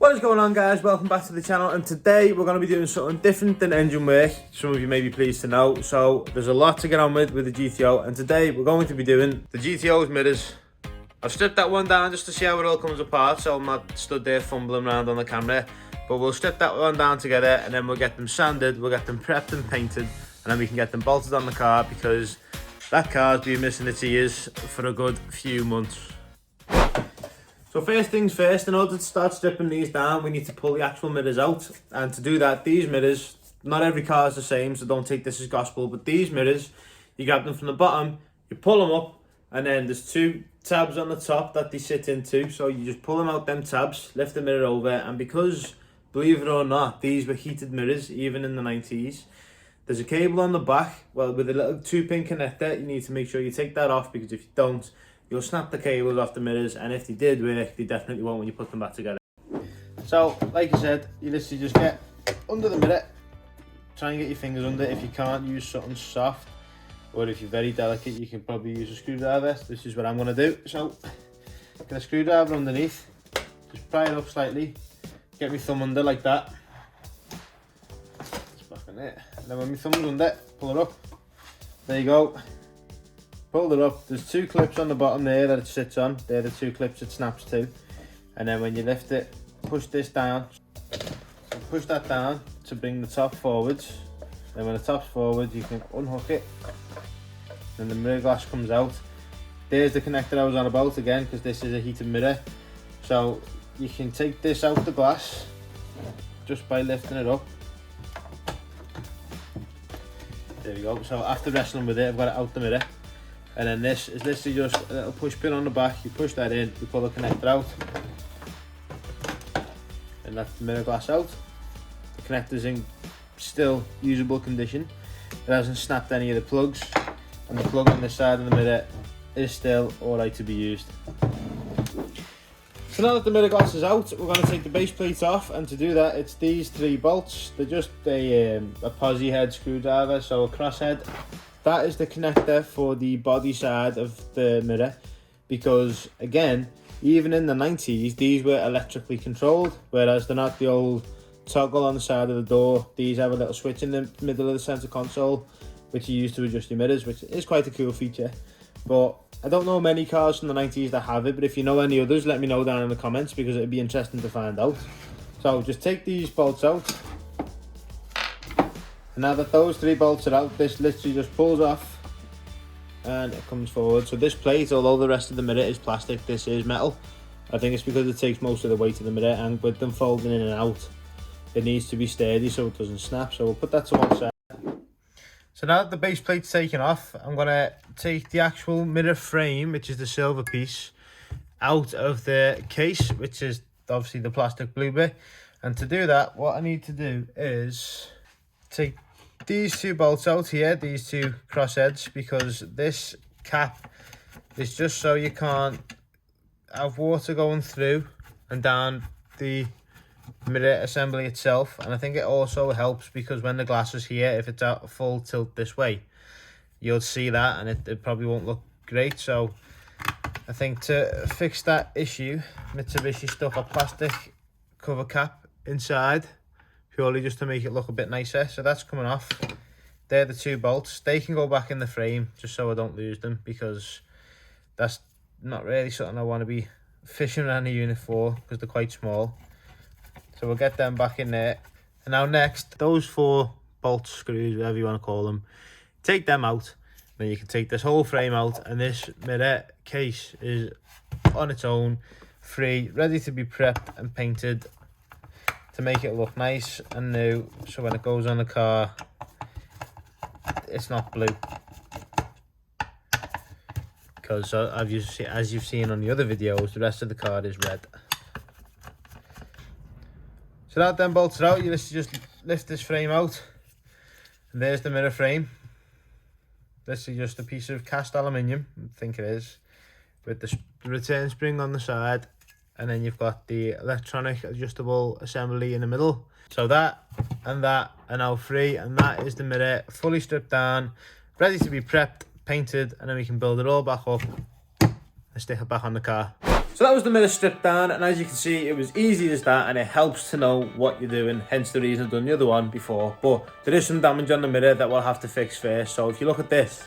What is going on, guys? Welcome back to the channel, and today we're going to be doing something different than engine work. Some of you may be pleased to know. So there's a lot to get on with the GTO, and today we're going to be doing the GTO's mirrors. I've stripped that one down just to see how it all comes apart, so I'm not stood there fumbling around on the camera. But we'll strip that one down together, and then we'll get them sanded, we'll get them prepped and painted, and then we can get them bolted on the car, because that car's been missing its ears for a good few months. So first things first, in order to start stripping these down, we need to pull the actual mirrors out. And to do that, these mirrors, not every car is the same, so don't take this as gospel, but these mirrors, you grab them from the bottom, you pull them up, and then there's two tabs on the top that they sit into. So you just pull them out, them tabs, lift the mirror over, and because, believe it or not, these were heated mirrors, even in the 90s, there's a cable on the back, well, with a little 2-pin connector. You need to make sure you take that off, because if you don't, you'll snap the cables off the mirrors, and if they did work, they definitely won't when you put them back together. So, like I said, you literally just get under the mirror, try and get your fingers under. If you can't, use something soft, or if you're very delicate, you can probably use a screwdriver. This is what I'm going to do. So, get a screwdriver underneath, just pry it up slightly, get my thumb under like that. It's back in there. And then when my thumb's under, pull it up. There you go. Pull it up. There's two clips on the bottom there that it sits on. They're the two clips it snaps to. And then when you lift it, push this down. So push that down to bring the top forwards. Then when the top's forward, you can unhook it. Then the mirror glass comes out. There's the connector I was on about again, because this is a heated mirror. So you can take this out the glass just by lifting it up. There we go. So after wrestling with it, I've got it out the mirror. And then this is literally just a little push pin on the back. You push that in, you pull the connector out, and that's the mirror glass out. The connector's in still usable condition. It hasn't snapped any of the plugs, and the plug on this side of the mirror is still alright to be used. So now that the mirror glass is out, we're going to take the base plate off, and to do that, it's these 3 bolts. They're just a posi head screwdriver, so a cross head. That is the connector for the body side of the mirror, because again, even in the 90s, these were electrically controlled, whereas they're not the old toggle on the side of the door. These have a little switch in the middle of the center console, which you use to adjust your mirrors, which is quite a cool feature. But I don't know many cars from the 90s that have it, but if you know any others, let me know down in the comments, because it'd be interesting to find out. So just take these bolts out. And now that those 3 bolts are out, this literally just pulls off and it comes forward. So this plate, although the rest of the mirror is plastic, this is metal. I think it's because it takes most of the weight of the mirror, and with them folding in and out, it needs to be sturdy so it doesn't snap. So we'll put that to one side. So now that the base plate's taken off, I'm going to take the actual mirror frame, which is the silver piece, out of the case, which is obviously the plastic blue bit. And to do that, what I need to do is take these 2 bolts out here, these 2 cross heads, because this cap is just so you can't have water going through and down the mirror assembly itself. And I think it also helps because when the glass is here, if it's at full tilt this way, you'll see that, and it probably won't look great. So I think to fix that issue, Mitsubishi stuck a plastic cover cap inside, purely just to make it look a bit nicer. So that's coming off. They're the 2 bolts. They can go back in the frame just so I don't lose them, because that's not really something I want to be fishing around the unit for, because they're quite small. So we'll get them back in there. And now next, those 4 bolts, screws, whatever you want to call them, take them out. Then you can take this whole frame out, and this mirror case is on its own, free, ready to be prepped and painted to make it look nice and new, so when it goes on the car, it's not blue. Because as you've seen on the other videos, the rest of the car is red. So now that them bolts are out, you just lift this frame out, and there's the mirror frame. This is just a piece of cast aluminium, I think it is, with the return spring on the side. And then you've got the electronic adjustable assembly in the middle. So that are now free, and that is the mirror fully stripped down, ready to be prepped, painted, and then we can build it all back up and stick it back on the car. So that was the mirror stripped down, and as you can see, it was easy as that, and it helps to know what you're doing, hence the reason I've done the other one before. But there is some damage on the mirror that we'll have to fix first. So if you look at this,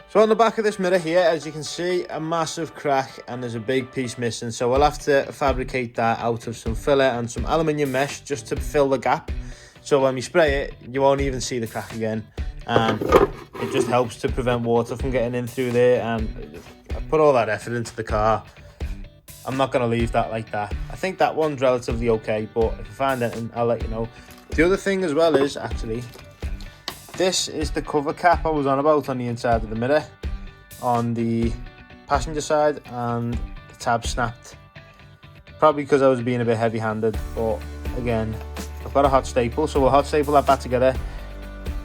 so on the back of this mirror here, as you can see, a massive crack, and there's a big piece missing. So we'll have to fabricate that out of some filler and some aluminium mesh just to fill the gap. So when we spray it, you won't even see the crack again, and it just helps to prevent water from getting in through there. And I put all that effort into the car. I'm not going to leave that like that. I think that one's relatively okay, but if I find anything, I'll let you know. The other thing as well is, actually, this is the cover cap I was on about on the inside of the mirror on the passenger side, and the tab snapped. Probably because I was being a bit heavy-handed, but again, I've got a hot staple, so we'll hot staple that back together,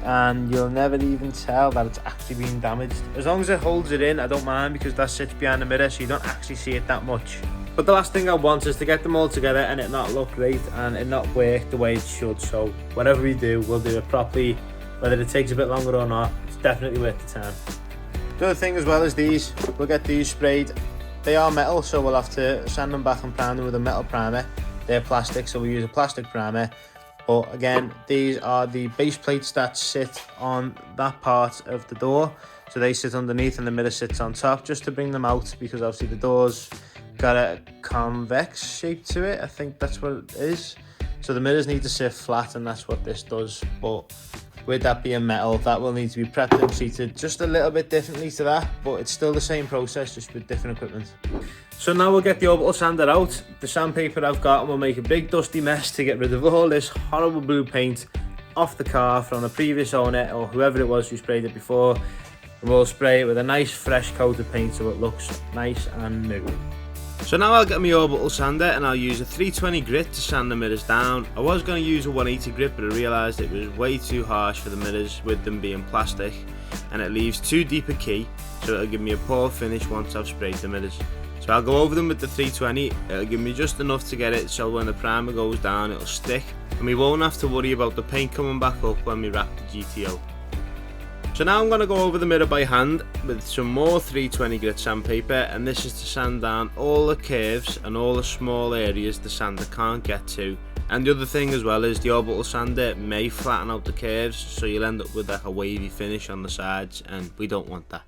and you'll never even tell that it's actually been damaged. As long as it holds it in, I don't mind, because that sits behind the mirror, so you don't actually see it that much. But the last thing I want is to get them all together and it not look great and it not work the way it should. So whatever we do, we'll do it properly. Whether it takes a bit longer or not, it's definitely worth the time. The other thing as well is these, we'll get these sprayed. They are metal, so we'll have to sand them back and prime them with a metal primer. They're plastic, so we use a plastic primer. But again, these are the base plates that sit on that part of the door. So they sit underneath and the mirror sits on top, just to bring them out, because obviously the door's got a convex shape to it. I think that's what it is. So the mirrors need to sit flat, and that's what this does. But with that being metal, that will need to be prepped and treated just a little bit differently to that, but it's still the same process, just with different equipment. So now we'll get the orbital sander out, the sandpaper I've got, and we'll make a big dusty mess to get rid of all this horrible blue paint off the car from the previous owner or whoever it was who sprayed it before. And we'll spray it with a nice fresh coat of paint so it looks nice and new. So now I'll get my orbital sander and I'll use a 320 grit to sand the mirrors down. I was going to use a 180 grit, but I realised it was way too harsh for the mirrors with them being plastic, and it leaves too deep a key, so it'll give me a poor finish once I've sprayed the mirrors. So I'll go over them with the 320, it'll give me just enough to get it so when the primer goes down it'll stick, and we won't have to worry about the paint coming back up when we wrap the GTO. So now I'm going to go over the mirror by hand with some more 320 grit sandpaper, and this is to sand down all the curves and all the small areas the sander can't get to. And the other thing as well is the orbital sander may flatten out the curves, so you'll end up with like a wavy finish on the sides, and we don't want that.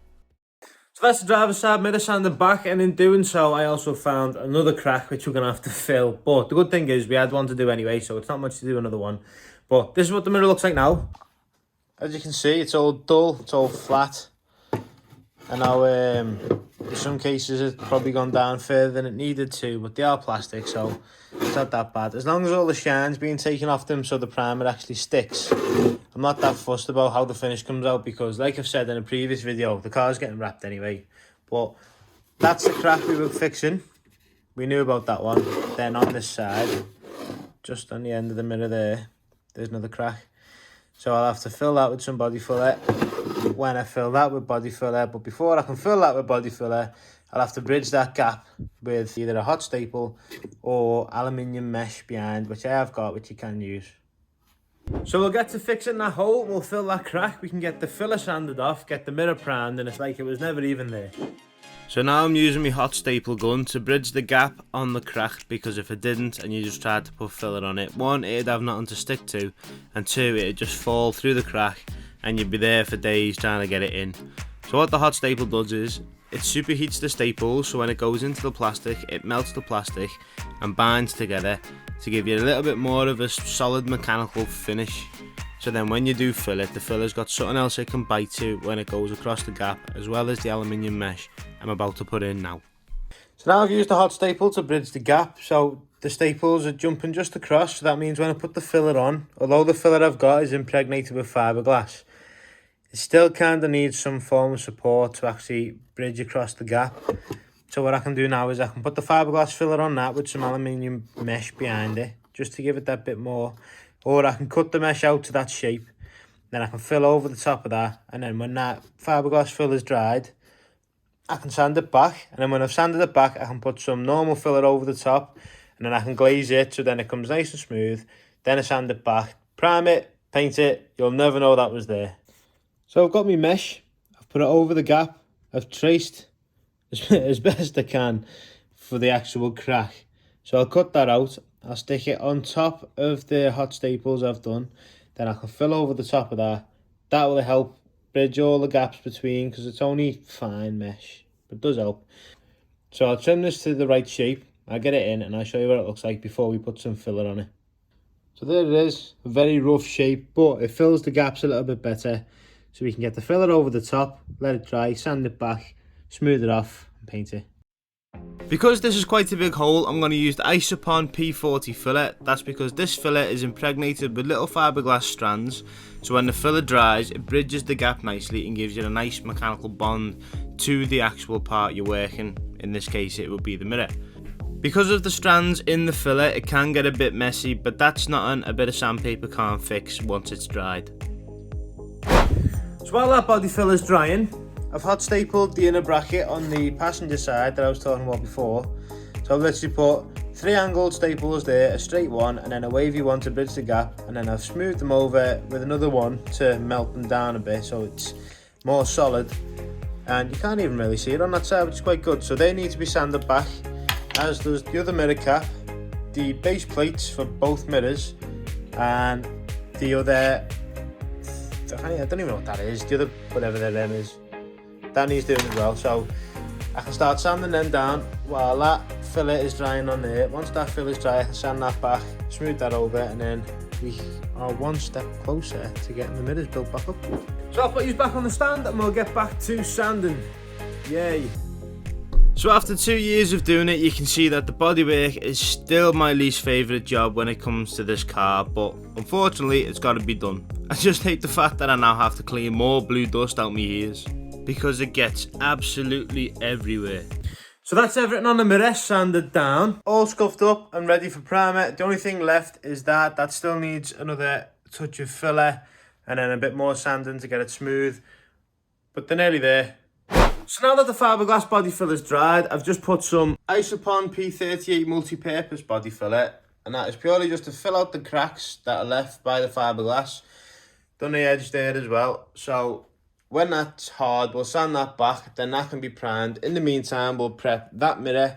So that's the driver's side mirror sanded back, and in doing so I also found another crack which we're going to have to fill. But the good thing is we had one to do anyway, so it's not much to do another one. But this is what the mirror looks like now. As you can see, it's all dull, it's all flat, and now in some cases it's probably gone down further than it needed to, but they are plastic, so it's not that bad. As long as all the shine's being taken off them so the primer actually sticks, I'm not that fussed about how the finish comes out, because like I've said in a previous video, the car's getting wrapped anyway. But that's the crack we were fixing. We knew about that one. Then on this side, just on the end of the mirror there's another crack. So I'll have to fill that with some body filler when I fill that with body filler. But before I can fill that with body filler, I'll have to bridge that gap with either a hot staple or aluminium mesh behind, which I have got, which you can use. So we'll get to fixing that hole, we'll fill that crack, we can get the filler sanded off, get the mirror primed, and it's like it was never even there. So now I'm using my hot staple gun to bridge the gap on the crack, because if it didn't and you just tried to put filler on it, one, it'd have nothing to stick to, and two, it'd just fall through the crack and you'd be there for days trying to get it in. So what the hot staple does is, it superheats the staple, so when it goes into the plastic, it melts the plastic and binds together to give you a little bit more of a solid mechanical finish. So then when you do fill it, the filler's got something else it can bite to when it goes across the gap, as well as the aluminium mesh I'm about to put in now. So now I've used the hot staple to bridge the gap, so the staples are jumping just across, so that means when I put the filler on, although the filler I've got is impregnated with fiberglass, it still kind of needs some form of support to actually bridge across the gap. So what I can do now is I can put the fiberglass filler on that with some aluminium mesh behind it, just to give it that bit more. Or I can cut the mesh out to that shape, then I can fill over the top of that, and then when that fiberglass filler is dried, I can sand it back, and then when I've sanded it back, I can put some normal filler over the top, and then I can glaze it so then it comes nice and smooth. Then I sand it back, prime it, paint it, you'll never know that was there. So I've got my mesh, I've put it over the gap, I've traced as best I can for the actual crack. So I'll cut that out. I'll stick it on top of the hot staples I've done. Then I can fill over the top of that. That will help bridge all the gaps between, because it's only fine mesh, but it does help. So I'll trim this to the right shape. I'll get it in and I'll show you what it looks like before we put some filler on it. So there it is, a very rough shape, but it fills the gaps a little bit better. So we can get the filler over the top, let it dry, sand it back, smooth it off and paint it. Because this is quite a big hole, I'm going to use the Isopon P40 filler. That's because this filler is impregnated with little fiberglass strands, so when the filler dries it bridges the gap nicely and gives you a nice mechanical bond to the actual part you're working. In this case it would be the mirror. Because of the strands in the filler it can get a bit messy, but that's nothing a bit of sandpaper can't fix once it's dried. So while that body filler is drying, I've hot stapled the inner bracket on the passenger side that I was talking about before. So I've literally put 3 angled staples there, a straight one and then a wavy one to bridge the gap, and then I've smoothed them over with another one to melt them down a bit so it's more solid. And you can't even really see it on that side, which is quite good. So they need to be sanded back, as does the other mirror cap, the base plates for both mirrors, and the other, I don't even know what that is, the other whatever their name is. That needs doing as well, so I can start sanding them down while that filler is drying on there. Once that filler is dry I can sand that back, smooth that over, and then we are one step closer to getting the mirrors built back up. So I'll put these back on the stand and we'll get back to sanding. Yay! So after 2 years of doing it, you can see that the bodywork is still my least favourite job when it comes to this car, but unfortunately it's got to be done. I just hate the fact that I now have to clean more blue dust out my ears, because it gets absolutely everywhere. So that's everything on the mirror sanded down, all scuffed up and ready for primer. The only thing left is that still needs another touch of filler and then a bit more sanding to get it smooth, but they're nearly there. So now that the fiberglass body filler is dried, I've just put some Isopon P38 multi-purpose body filler, and that is purely just to fill out the cracks that are left by the fiberglass. Done the edge there as well, so when that's hard we'll sand that back, then that can be primed. In the meantime we'll prep that mirror,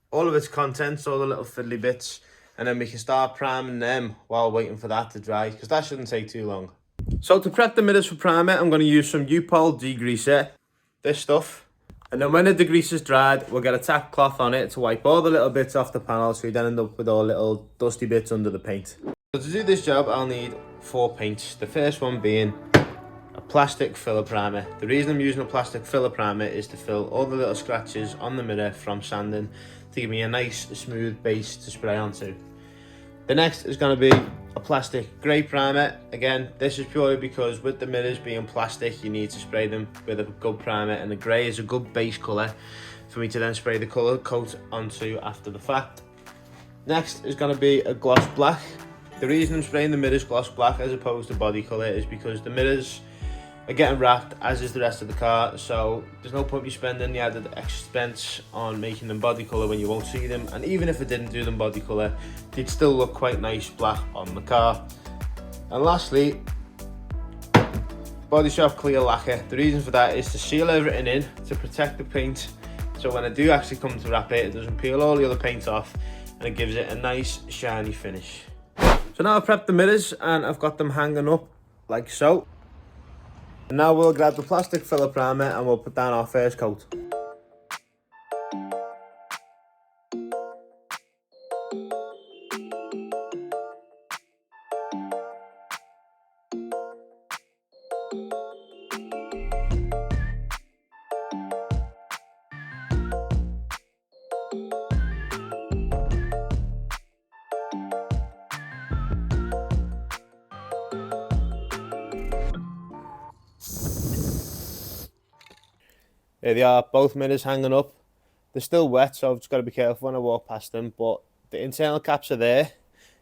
all of its contents, all the little fiddly bits, and then we can start priming them while waiting for that to dry, because that shouldn't take too long. So to prep the mirrors for primer I'm going to use some U-Pol degreaser, this stuff, and then when the degreaser's dried we'll get a tack cloth on it to wipe all the little bits off the panel, so you don't end up with all little dusty bits under the paint. So to do this job I'll need 4 paints, the first one being a plastic filler primer. The reason I'm using a plastic filler primer is to fill all the little scratches on the mirror from sanding, to give me a nice smooth base to spray onto. The next is going to be a plastic grey primer. Again, this is purely because with the mirrors being plastic you need to spray them with a good primer, and the grey is a good base colour for me to then spray the colour coat onto after the fact. Next is going to be a gloss black. The reason I'm spraying the mirrors gloss black as opposed to body colour is because the mirrors are getting wrapped, as is the rest of the car, so there's no point you spending the added expense on making them body colour when you won't see them, and even if I didn't do them body colour they'd still look quite nice black on the car. And lastly, Body Shop clear lacquer. The reason for that is to seal everything in, to protect the paint, so when I do actually come to wrap it, it doesn't peel all the other paint off and it gives it a nice shiny finish. So now I've prepped the mirrors and I've got them hanging up like so. And now we'll grab the plastic filler primer and we'll put down our first coat. There they are, both mirrors hanging up. They're still wet, so I've just got to be careful when I walk past them, but the internal caps are there.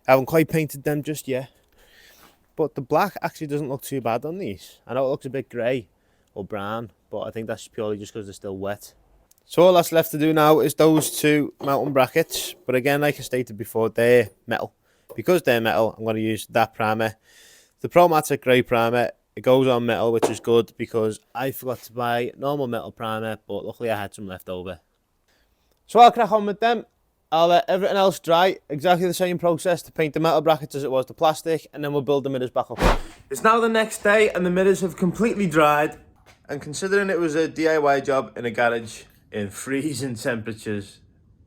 I haven't quite painted them just yet, but the black actually doesn't look too bad on these. I know it looks a bit grey or brown, but I think that's purely just because they're still wet. So all that's left to do now is those 2 mounting brackets, but again, like I stated before, they're metal. Because they're metal, I'm going to use that primer, the Promatic Grey primer. It goes on metal, which is good because I forgot to buy normal metal primer, but luckily I had some left over. So I'll crack on with them. I'll let everything else dry, exactly the same process to paint the metal brackets as it was the plastic, and then we'll build the mirrors back up. It's now the next day and the mirrors have completely dried. And considering it was a DIY job in a garage in freezing temperatures,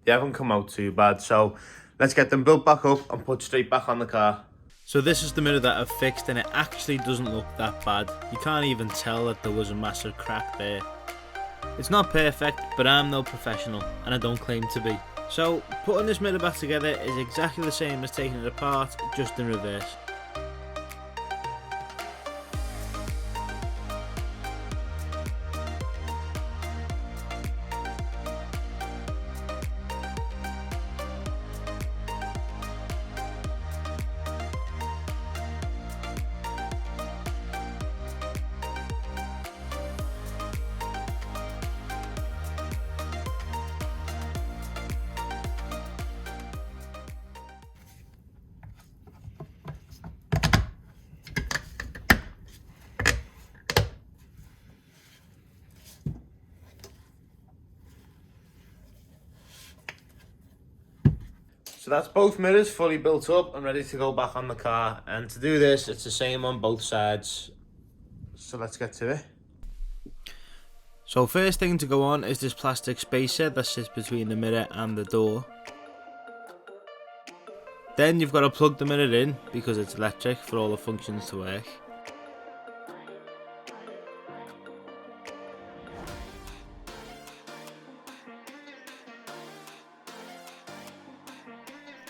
they haven't come out too bad. So let's get them built back up and put straight back on the car. So this is the mirror that I've fixed, and it actually doesn't look that bad. You can't even tell that there was a massive crack there. It's not perfect, but I'm no professional, and I don't claim to be. So putting this mirror back together is exactly the same as taking it apart, just in reverse. So that's both mirrors fully built up and ready to go back on the car. And to do this, it's the same on both sides. So let's get to it. So first thing to go on is this plastic spacer that sits between the mirror and the door. Then you've got to plug the mirror in because it's electric for all the functions to work.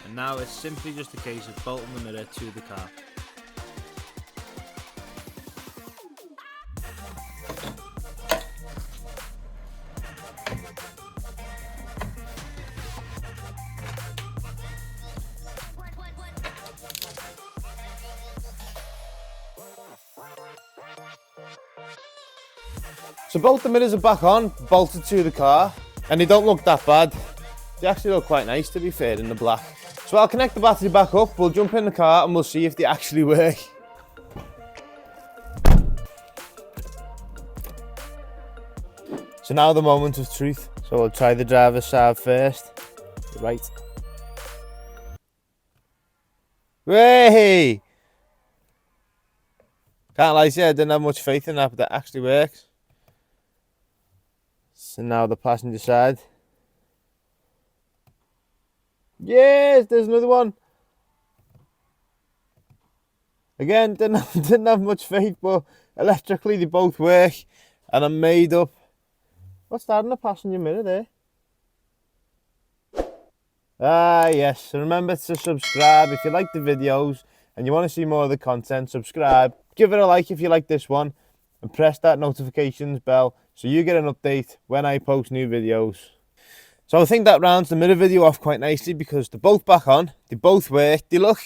And now it's simply just a case of bolting the mirror to the car. So both the mirrors are back on, bolted to the car, and they don't look that bad. They actually look quite nice, to be fair, in the black. So I'll connect the battery back up, we'll jump in the car and we'll see if they actually work. So now the moment of truth. So we'll try the driver's side first. Right. Way! Can't lie to you, I didn't have much faith in that, but that actually works. So now the passenger side. Yes, there's another one. Again, didn't have much faith, but electrically they both work, and I'm made up. What's that in the passenger mirror there? Ah, yes. So remember to subscribe if you like the videos and you want to see more of the content. Subscribe, give it a like if you like this one, and press that notifications bell so you get an update when I post new videos. So I think that rounds the mirror video off quite nicely because they're both back on, they both work, they look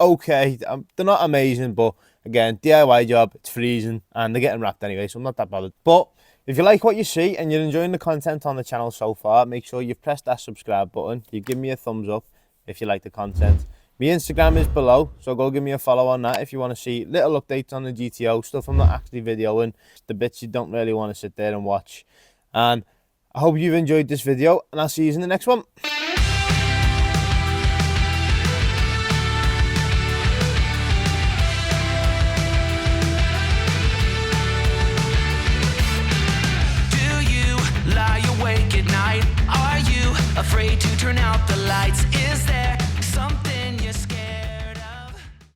okay. They're not amazing, but again, DIY job, it's freezing and they're getting wrapped anyway, so I'm not that bothered. But if you like what you see and you're enjoying the content on the channel so far, make sure you've pressed that subscribe button. You give me a thumbs up if you like the content. My Instagram is below, so go give me a follow on that if you want to see little updates on the GTO, stuff I'm not actually videoing, the bits you don't really want to sit there and watch. And I hope you've enjoyed this video, and I'll see you in the next one.